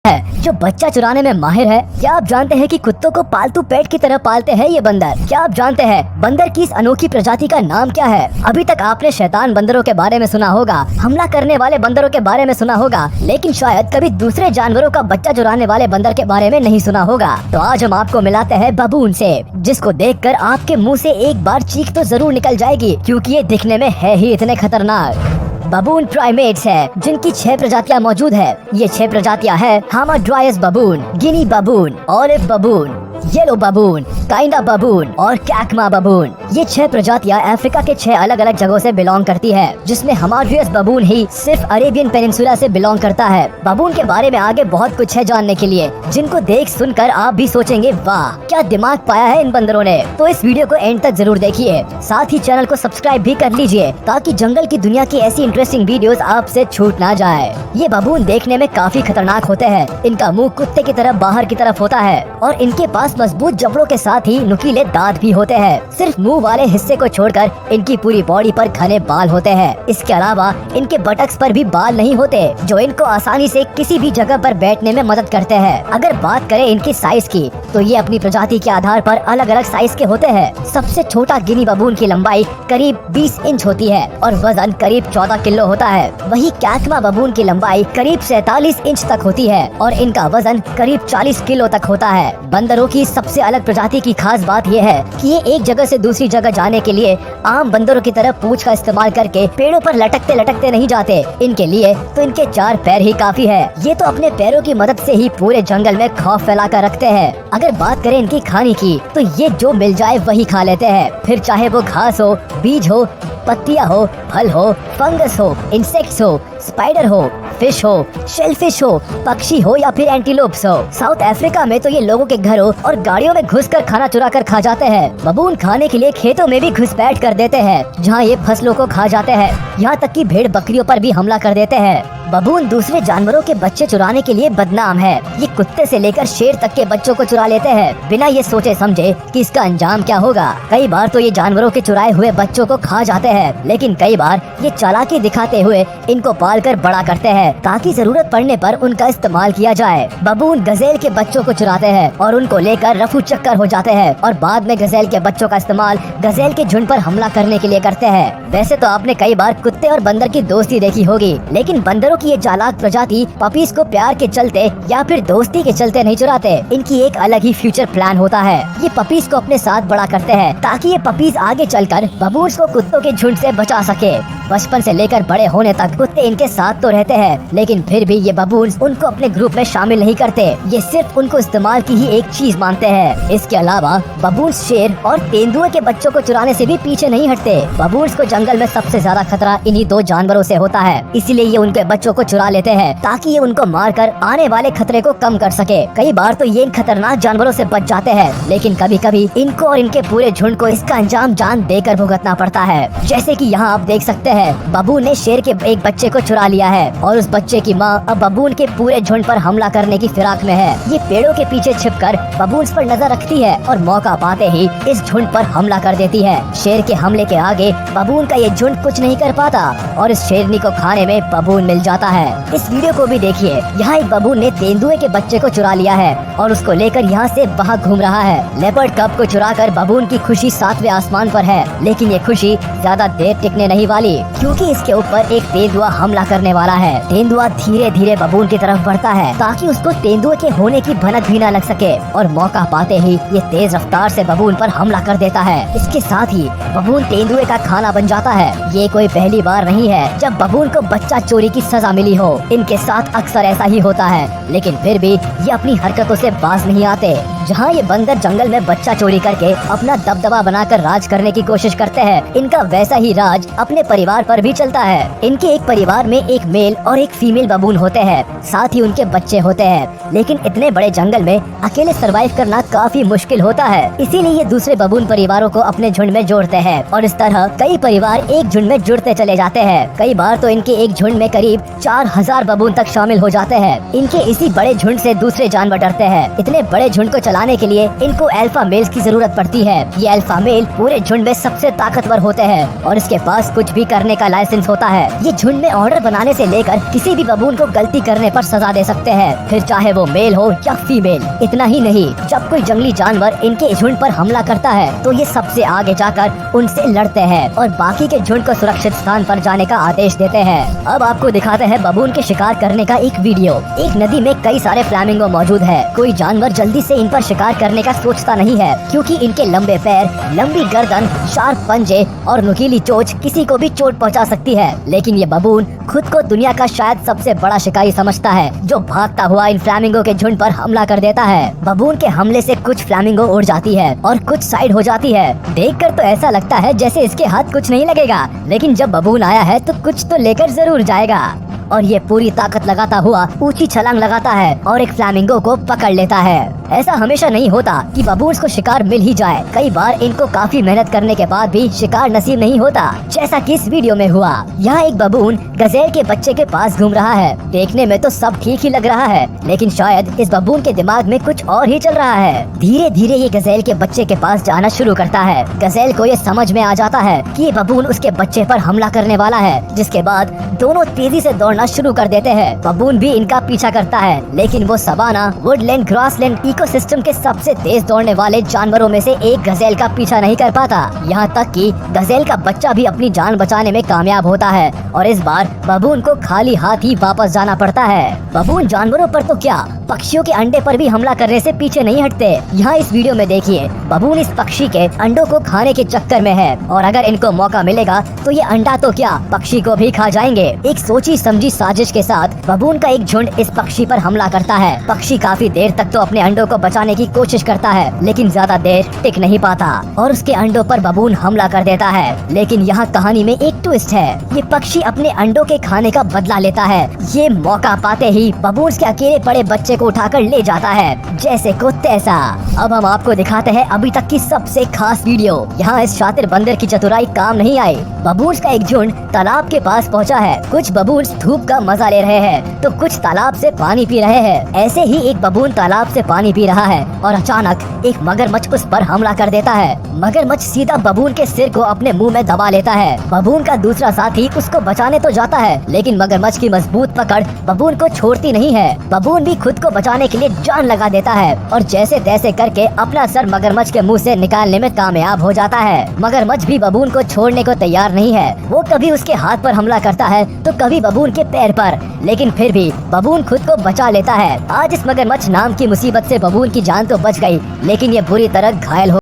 है जो बच्चा चुराने में माहिर है। क्या आप जानते हैं कि कुत्तों को पालतू पेट की तरह पालते हैं ये बंदर? क्या आप जानते हैं बंदर की इस अनोखी प्रजाति का नाम क्या है? अभी तक आपने शैतान बंदरों के बारे में सुना होगा, हमला करने वाले बंदरों के बारे में सुना होगा, लेकिन शायद कभी दूसरे जानवरों का बच्चा चुराने वाले बंदर के बारे में नहीं सुना होगा। तो आज हम आपको मिलाते हैं बबून से, जिसको देखकर आपके मुँह से एक बार चीख तो जरूर निकल जाएगी, क्योंकि ये दिखने में है ही इतने खतरनाक। बबून प्राइमेट्स है जिनकी 6 प्रजातियां मौजूद है। ये 6 प्रजातियां है hamadryas baboon, guinea baboon, olive baboon, yellow baboon, kinda baboon और कैकमा बबून। ये 6 प्रजातियां अफ्रीका के 6 अलग अलग जगहों से बिलोंग करती है, जिसमें हामाड्रायस बबून ही सिर्फ अरेबियन पेनिनसुला से बिलोंग करता है। बबून के बारे में आगे बहुत कुछ है जानने के लिए, जिनको देख सुनकर आप भी सोचेंगे वाह क्या दिमाग पाया है इन बंदरों ने। तो इस वीडियो को एंड तक जरूर देखिए, साथ ही चैनल को सब्सक्राइब भी कर लीजिए ताकि जंगल की दुनिया की ऐसी इंटरेस्टिंग वीडियोस आपसे छूट ना जाए। ये बबून देखने में काफी खतरनाक होते हैं। इनका मुंह कुत्ते की तरह बाहर की तरफ होता है और इनके पास मजबूत जबड़ों के साथ ही नुकीले दांत भी होते हैं। सिर्फ मुंह वाले हिस्से को छोड़कर इनकी पूरी बॉडी पर घने बाल होते हैं। इसके अलावा इनके बटक्स पर भी बाल नहीं होते, जो इनको आसानी से किसी भी जगह पर बैठने में मदद करते हैं। अगर बात करें इनकी साइज की, तो ये अपनी प्रजाति के आधार पर अलग अलग साइज के होते हैं। सबसे छोटा गिनी बबून की लंबाई करीब 20 इंच होती है और वजन करीब 14 किलो होता है। वही कैकमा बबून की लंबाई करीब 47 इंच तक होती है और इनका वजन करीब 40 किलो तक होता है। बंदरों की सबसे अलग प्रजाति की खास बात यह है कि ये एक जगह से दूसरी जगह जाने के लिए आम बंदरों की तरह पूंछ का इस्तेमाल करके पेड़ों पर लटकते लटकते नहीं जाते। इनके लिए तो इनके 4 पैर ही काफी है। ये तो अपने पैरों की मदद से ही पूरे जंगल में खौफ फैला कर रखते हैं। अगर बात करें इनकी खाने की, तो ये जो मिल जाए वही खा लेते हैं, फिर चाहे वो घास हो, बीज हो, पत्तियां हो, फल हो, फंगस हो, इंसेक्ट्स हो, स्पाइडर हो, फिश हो, शेलफिश हो, पक्षी हो या फिर एंटीलोप्स हो। साउथ अफ्रीका में तो ये लोगों के घरों और गाड़ियों में घुसकर खाना चुरा कर खा जाते हैं। बबून खाने के लिए खेतों में भी घुसपैठ कर देते हैं, जहाँ ये फसलों को खा जाते हैं। यहाँ तक कि भेड़ बकरियों पर भी हमला कर देते हैं। बबून दूसरे जानवरों के बच्चे चुराने के लिए बदनाम है। ये कुत्ते से लेकर शेर तक के बच्चों को चुरा लेते हैं, बिना ये सोचे समझे कि इसका अंजाम क्या होगा। कई बार तो ये जानवरों के चुराए हुए बच्चों को खा जाते हैं, लेकिन कई बार ये चालाकी दिखाते हुए इनको पालकर बड़ा करते हैं ताकि जरूरत पड़ने पर उनका इस्तेमाल किया जाए। बबून गजेल के बच्चों को चुराते हैं और उनको लेकर रफू चक्कर हो जाते हैं और बाद में गजेल के बच्चों का इस्तेमाल गजेल के झुंड पर हमला करने के लिए करते हैं। वैसे तो आपने कई बार कुत्ते और बंदर की दोस्ती देखी होगी, लेकिन बंदरों की ये चालाक प्रजाति पपीज को प्यार के चलते या फिर दोस्ती के चलते नहीं चुराते। इनकी एक अलग ही फ्यूचर प्लान होता है। ये पपीज को अपने साथ बड़ा करते हैं ताकि ये पपीज आगे चलकर बबून्स को कुत्तों के झुंड से बचा सके। बचपन से लेकर बड़े होने तक कुत्ते इनके साथ तो रहते हैं, लेकिन फिर भी ये बबून्स उनको अपने ग्रुप में शामिल नहीं करते। ये सिर्फ उनको इस्तेमाल की ही एक चीज मानते हैं। इसके अलावा बबून्स शेर और तेंदुए के बच्चों को चुराने से भी पीछे नहीं हटते। बबून्स को जंगल में सबसे ज्यादा खतरा इन्हीं 2 जानवरों से होता है, इसीलिए ये उनके बच्चों को चुरा लेते हैं ताकि ये उनको मारकर आने वाले खतरे को कम कर सके। कई बार तो ये इन खतरनाक जानवरों से बच जाते हैं, लेकिन कभी कभी इनको और इनके पूरे झुंड को इसका अंजाम जान देकर भुगतना पड़ता है। जैसे कि यहाँ आप देख सकते हैं, बबून ने शेर के एक बच्चे को चुरा लिया है और उस बच्चे की माँ अब बबून के पूरे झुंड पर हमला करने की फिराक में है। ये पेड़ों के पीछे छिपकर बबून्स पर नजर रखती है और मौका पाते ही इस झुंड पर हमला कर देती है। शेर के हमले के आगे बबून का ये झुंड कुछ नहीं कर पाता और इस शेरनी को खाने में बबून मिल जाता है। इस वीडियो को भी देखिए, यहाँ एक बबून ने तेंदुए के बच्चे को चुरा लिया है और उसको लेकर यहाँ से बाहर घूम रहा है। लेपर्ड कप को चुराकर बबून की खुशी 7वें आसमान पर है, लेकिन ये खुशी ज्यादा देर टिकने नहीं वाली, क्योंकि इसके ऊपर एक तेंदुआ हमला करने वाला है। तेंदुआ धीरे धीरे बबून की तरफ बढ़ता है ताकि उसको तेंदुए के होने की भनक भी न लग सके और मौका पाते ही ये तेज रफ्तार से बबून पर हमला कर देता है। इसके साथ ही बबून तेंदुए का खाना बन जाता है। ये कोई पहली बार नहीं है जब बबून को बच्चा चोरी की सजा मिली हो। इनके साथ अक्सर ऐसा ही होता है, लेकिन फिर भी ये अपनी हरकतों से बाज नहीं आते। जहाँ ये बंदर जंगल में बच्चा चोरी करके अपना दबदबा बनाकर राज करने की कोशिश करते हैं, इनका वैसा ही राज अपने परिवार पर भी चलता है। इनके एक परिवार में एक मेल और एक फीमेल बबून होते हैं, साथ ही उनके बच्चे होते हैं, लेकिन इतने बड़े जंगल में अकेले सरवाइव करना काफी मुश्किल होता है। इसीलिए ये दूसरे बबून परिवारों को अपने झुंड में जोड़ते हैं और इस तरह कई परिवार एक झुंड में जुड़ते चले जाते हैं। कई बार तो इनके एक झुंड में करीब 4000 बबून तक शामिल हो जाते हैं। इनके इसी बड़े झुंड से दूसरे जानवर डरते हैं। इतने बड़े झुंड को चलाने के लिए इनको अल्फा मेल्स की जरूरत पड़ती है। ये अल्फा मेल पूरे झुंड में सबसे ताकतवर होते हैं और इसके पास कुछ भी करने का लाइसेंस होता है। ये झुंड में ऑर्डर बनाने से लेकर किसी भी बबून को गलती करने पर सजा दे सकते हैं, फिर चाहे वो मेल हो या फीमेल। इतना ही नहीं, जब कोई जंगली जानवर इनके झुंड पर हमला करता है तो ये सबसे आगे जाकर उनसे लड़ते हैं और बाकी के झुंड को सुरक्षित स्थान पर जाने का आदेश देते हैं। अब आपको दिखाते हैं बबून के शिकार करने का एक वीडियो। एक नदी में कई सारे फ्लैमिंगो मौजूद है। कोई जानवर जल्दी से इन पर शिकार करने का सोचता नहीं है, क्योंकि इनके लंबे पैर, लंबी गर्दन, शार्प पंजे और नुकीली चोंच किसी को भी चोट पहुंचा सकती है। लेकिन ये बबून खुद को दुनिया का शायद सबसे बड़ा शिकारी समझता है, जो भागता हुआ इन फ्लैमिंगो के झुंड पर हमला कर देता है। बबून के हमले से कुछ फ्लैमिंगो उड़ जाती है और कुछ साइड हो जाती है। देखकर तो ऐसा लगता है जैसे इसके हाथ कुछ नहीं लगेगा, लेकिन जब बबून आया है तो कुछ तो लेकर जरूर जाएगा। और ये पूरी ताकत लगाता हुआ ऊंची छलांग लगाता है और एक फ्लैमिंगो को पकड़ लेता है। ऐसा हमेशा नहीं होता कि बबून्स को शिकार मिल ही जाए। कई बार इनको काफी मेहनत करने के बाद भी शिकार नसीब नहीं होता, जैसा कि इस वीडियो में हुआ। यहाँ एक बबून गजेल के बच्चे के पास घूम रहा है। देखने में तो सब ठीक ही लग रहा है, लेकिन शायद इस बबून के दिमाग में कुछ और ही चल रहा है। धीरे धीरे ये गजेल के बच्चे के पास जाना शुरू करता है। गजेल को ये समझ में आ जाता है कि ये बबून उसके बच्चे पर हमला करने वाला है, जिसके बाद दोनों तेजी से दौड़ना शुरू कर देते हैं। बबून भी इनका पीछा करता है, लेकिन वो सवाना, वुडलैंड, ग्रासलैंड इकोसिस्टम के सबसे तेज दौड़ने वाले जानवरों में से एक गजेल का पीछा नहीं कर पाता। यहाँ तक कि गजेल का बच्चा भी अपनी जान बचाने में कामयाब होता है और इस बार बबून को खाली हाथ ही वापस जाना पड़ता है। बबून जानवरों पर तो क्या, पक्षियों के अंडे पर भी हमला करने से पीछे नहीं हटते। यहाँ इस वीडियो में देखिए, बबून इस पक्षी के अंडों को खाने के चक्कर में है और अगर इनको मौका मिलेगा तो ये अंडा तो क्या, पक्षी को भी खा जाएंगे। एक सोची समझी साजिश के साथ बबून का एक झुंड इस पक्षी पर हमला करता है। पक्षी काफी देर तक तो अपने अंडों को बचाने की कोशिश करता है, लेकिन ज्यादा देर टिक नहीं पाता और उसके अंडों पर बबून हमला कर देता है। लेकिन यहाँ कहानी में एक ट्विस्ट है, ये पक्षी अपने अंडों के खाने का बदला लेता है। ये मौका पाते ही बबून के अकेले पड़े बच्चे को उठाकर ले जाता है, जैसे को तैसा। अब हम आपको दिखाते हैं अभी तक की सबसे खास वीडियो। यहाँ इस शातिर बंदर की चतुराई काम नहीं आई। बबून का एक झुंड तालाब के पास पहुँचा है। कुछ बबून धूप का मजा ले रहे हैं तो कुछ तालाब से पानी पी रहे हैं। ऐसे ही एक बबून तालाब से पानी पी रहा है और अचानक एक मगरमच्छ उस पर हमला कर देता है। मगरमच्छ सीधा बबून के सिर को अपने मुंह में दबा लेता है। बबून का दूसरा साथी उसको बचाने तो जाता है, लेकिन मगरमच्छ की मजबूत पकड़ बबून को छोड़ती नहीं है। बबून भी खुद को बचाने के लिए जान लगा देता है और जैसे तैसे करके अपना सर मगरमच्छ के मुंह से निकालने में कामयाब हो जाता है। मगरमच्छ भी बबून को छोड़ने को तैयार नहीं है। वो कभी उसके हाथ पर हमला करता है तो कभी बबून के पैर पर, लेकिन फिर भी बबून खुद को बचा लेता है। आज इस मगरमच्छ नाम की मुसीबत से बबून की जान तो बच गई, लेकिन ये बुरी तरह घायल हो